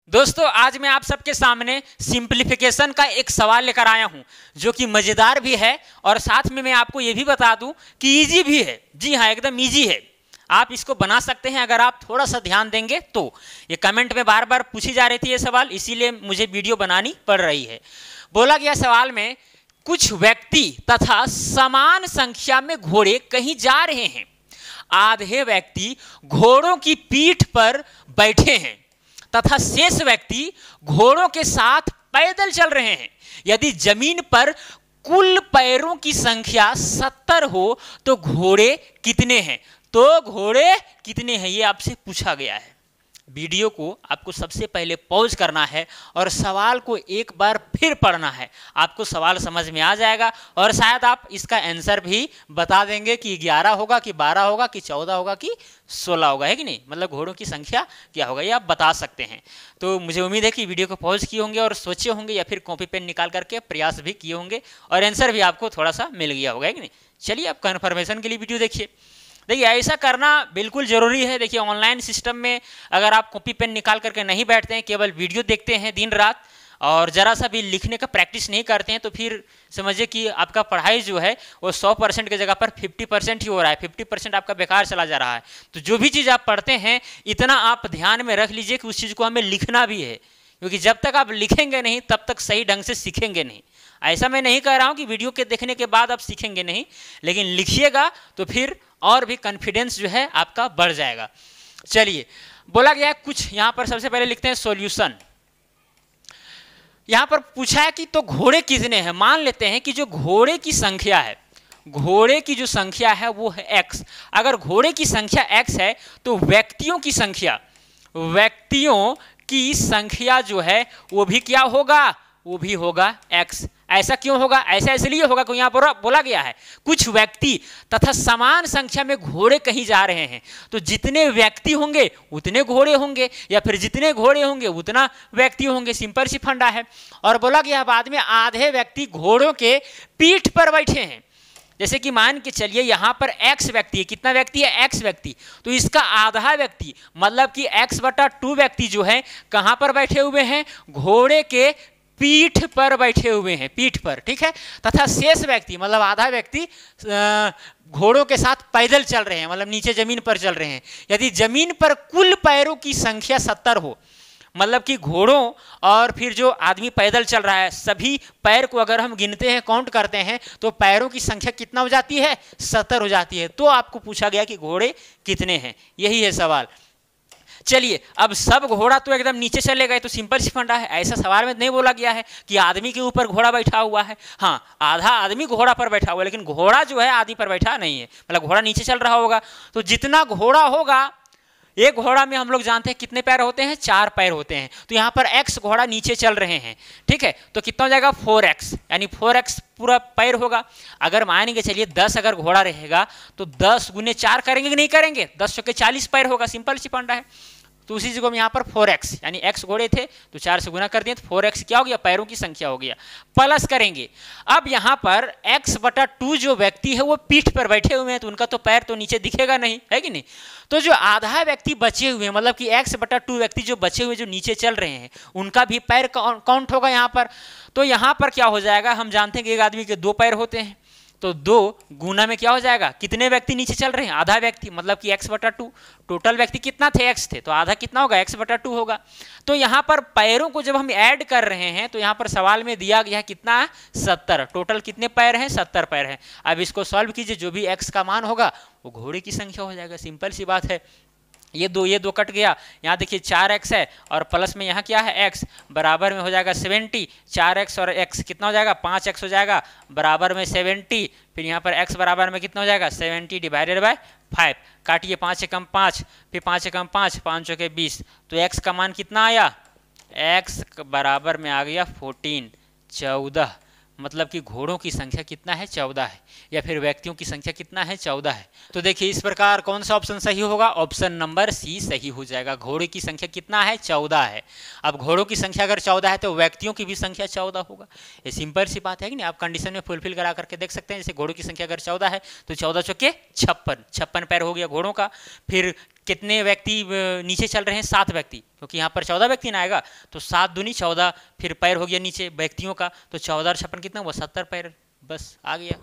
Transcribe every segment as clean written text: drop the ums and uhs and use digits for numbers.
दोस्तों आज मैं आप सबके सामने सिंप्लीफिकेशन का एक सवाल लेकर आया हूं जो कि मजेदार भी है और साथ में मैं आपको यह भी बता दूं कि इजी भी है। जी हां, एकदम इजी है। आप इसको बना सकते हैं अगर आप थोड़ा सा ध्यान देंगे तो। ये कमेंट में बार बार पूछी जा रही थी ये सवाल, इसीलिए मुझे वीडियो बनानी पड़ रही है। बोला गया सवाल में कुछ व्यक्ति तथा समान संख्या में घोड़े कहीं जा रहे हैं। आधे व्यक्ति घोड़ों की पीठ पर बैठे हैं तथा शेष व्यक्ति घोड़ों के साथ पैदल चल रहे हैं। यदि जमीन पर कुल पैरों की संख्या 70 हो तो घोड़े कितने हैं? तो घोड़े कितने हैं ये आपसे पूछा गया है। वीडियो को आपको सबसे पहले पॉज करना है और सवाल को एक बार फिर पढ़ना है। आपको सवाल समझ में आ जाएगा और शायद आप इसका आंसर भी बता देंगे कि 11 होगा कि 12 होगा कि 14 होगा कि 16 होगा, है कि नहीं। मतलब घोड़ों की संख्या क्या होगा ये आप बता सकते हैं। तो मुझे उम्मीद है कि वीडियो को पॉज किए होंगे और सोचे होंगे या फिर कॉपी पेन निकाल करके प्रयास भी किए होंगे और आंसर भी आपको थोड़ा सा मिल गया होगा, है कि नहीं। चलिए आप कन्फर्मेशन के लिए वीडियो देखिए। देखिए ऐसा करना बिल्कुल ज़रूरी है। देखिए ऑनलाइन सिस्टम में अगर आप कॉपी पेन निकाल करके नहीं बैठते हैं, केवल वीडियो देखते हैं दिन रात और ज़रा सा भी लिखने का प्रैक्टिस नहीं करते हैं, तो फिर समझिए कि आपका पढ़ाई जो है वो 100% की जगह पर 50% ही हो रहा है। 50% आपका बेकार चला जा रहा है। तो जो भी चीज़ आप पढ़ते हैं इतना आप ध्यान में रख लीजिए कि उस चीज़ को हमें लिखना भी है, क्योंकि जब तक आप लिखेंगे नहीं तब तक सही ढंग से सीखेंगे नहीं। ऐसा मैं नहीं कह रहा हूँ कि वीडियो के देखने के बाद आप सीखेंगे नहीं, लेकिन लिखिएगा तो फिर और भी कॉन्फिडेंस जो है आपका बढ़ जाएगा। चलिए बोला गया है कुछ, यहाँ पर सबसे पहले लिखते हैं सॉल्यूशन। यहाँ पर पूछा है कि तो घोड़े कितने हैं। मान लेते हैं कि जो घोड़े की संख्या है, घोड़े की जो संख्या है वो है x। अगर घोड़े की संख्या x है तो व्यक्तियों की संख्या जो है वो भी क्या होगा, वो भी होगा x। ऐसा क्यों होगा? ऐसा इसलिए होगा क्योंकि यहाँ पर बोला गया है कुछ व्यक्ति तथा समान संख्या में घोड़े कहीं जा रहे हैं। तो जितने व्यक्ति होंगे उतने घोड़े होंगे, या फिर जितने घोड़े होंगे उतना व्यक्ति होंगे। सिंपल सी फंडा है। और बोला गया बाद में आधे व्यक्ति घोड़ों के पीठ पर बैठे हैं। जैसे कि मान के चलिए यहाँ पर x व्यक्ति है। कितना व्यक्ति है? x व्यक्ति। तो इसका आधा व्यक्ति मतलब कि x/2 व्यक्ति जो है कहाँ पर बैठे हुए हैं? घोड़े के पीठ पर बैठे हुए हैं, पीठ पर, ठीक है। तथा शेष व्यक्ति मतलब आधा व्यक्ति घोड़ों के साथ पैदल चल रहे हैं, मतलब नीचे जमीन पर चल रहे हैं। यदि जमीन पर कुल पैरों की संख्या 70 हो, मतलब कि घोड़ों और फिर जो आदमी पैदल चल रहा है सभी पैर को अगर हम गिनते हैं, काउंट करते हैं, तो पैरों की संख्या कितना हो जाती है? 70 हो जाती है। तो आपको पूछा गया कि घोड़े कितने हैं, यही है सवाल। चलिए अब सब घोड़ा तो एकदम नीचे चले गए, तो सिंपल सी फंडा है। ऐसा सवाल में नहीं बोला गया है कि आदमी के ऊपर घोड़ा बैठा हुआ है। हाँ, आधा आदमी घोड़ा पर बैठा हुआ है, लेकिन घोड़ा जो है आदमी पर बैठा नहीं है, मतलब घोड़ा नीचे चल रहा होगा। तो जितना घोड़ा होगा, एक घोड़ा में हम लोग जानते हैं कितने पैर होते हैं? 4 पैर होते हैं। तो यहाँ पर x घोड़ा नीचे चल रहे हैं, ठीक है। तो कितना हो जाएगा? 4x, यानी 4x पूरा पैर होगा। अगर मान के चलिए 10 अगर घोड़ा रहेगा तो 10 गुने 4 करेंगे कि नहीं करेंगे? 10 चौके 40 पैर होगा। सिंपल सी फंडा है। तो उसी जगह में यहाँ पर 4x, यानी x घोड़े थे तो 4 से गुना कर दिए तो 4x क्या हो गया? पैरों की संख्या हो गया। प्लस करेंगे। अब यहाँ पर x/2 जो व्यक्ति है वो पीठ पर बैठे हुए हैं, तो उनका तो पैर तो नीचे दिखेगा नहीं, है कि नहीं। तो जो आधा व्यक्ति बचे हुए हैं, मतलब कि x/2 व्यक्ति जो बचे हुए जो नीचे चल रहे हैं, उनका भी पैर काउंट होगा यहाँ पर। तो यहाँ पर क्या हो जाएगा? हम जानते हैं कि एक आदमी के 2 पैर होते हैं, तो 2 गुना में क्या हो जाएगा? कितने व्यक्ति नीचे चल रहे हैं? आधा व्यक्ति, मतलब कि x/2। टोटल व्यक्ति कितना थे? x थे, तो आधा कितना होगा? x/2 होगा। तो यहाँ पर पैरों को जब हम ऐड कर रहे हैं तो यहाँ पर सवाल में दिया गया है कितना? 70। टोटल कितने पैर हैं? 70 पैर हैं। अब इसको सॉल्व कीजिए, जो भी x का मान होगा वो घोड़े की संख्या हो जाएगा। सिंपल सी बात है। ये दो कट गया। यहाँ देखिए 4x है और प्लस में यहाँ क्या है? x बराबर में हो जाएगा 70। 4x और x कितना हो जाएगा? 5x हो जाएगा बराबर में 70। फिर यहाँ पर x बराबर में कितना हो जाएगा? 70 डिवाइडेड बाय 5। काटिए 5 से कम 5, फिर 5 से कम 5, 5 चौके 20। तो x का मान कितना आया? x बराबर में आ गया 14, 14। मतलब कि घोड़ों की संख्या कितना है, 14 है, या फिर व्यक्तियों की संख्या कितना है, 14 है। तो देखिए इस प्रकार कौन सा ऑप्शन सही होगा, ऑप्शन नंबर सी सही हो जाएगा। घोड़े की संख्या कितना है, 14 है। अब घोड़ों की संख्या अगर 14 है तो व्यक्तियों की भी संख्या 14 होगा। ये सिंपल सी बात है कि नहीं, आप कंडीशन में फुलफिल करा करके देख सकते हैं। जैसे घोड़ों की संख्या अगर 14 है तो 14 चौके 56 पैर हो गया घोड़ों का। फिर कितने व्यक्ति नीचे चल रहे हैं, 7 व्यक्ति, क्योंकि यहाँ पर 14 व्यक्ति ना आएगा तो 7 दूनी 14, फिर पैर हो गया नीचे व्यक्तियों का, तो 14 और 56 कितना हुआ, 70 पैर। बस आ गया,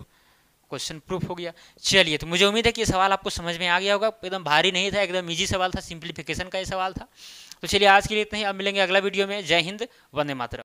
क्वेश्चन प्रूफ हो गया। चलिए, तो मुझे उम्मीद है कि ये सवाल आपको समझ में आ गया होगा। एकदम भारी नहीं था, एकदम इजी सवाल था, सिंप्लीफिकेशन का ये सवाल था। तो चलिए आज के लिए इतना ही, अब मिलेंगे अगला वीडियो में। जय हिंद, वंदे मातरम।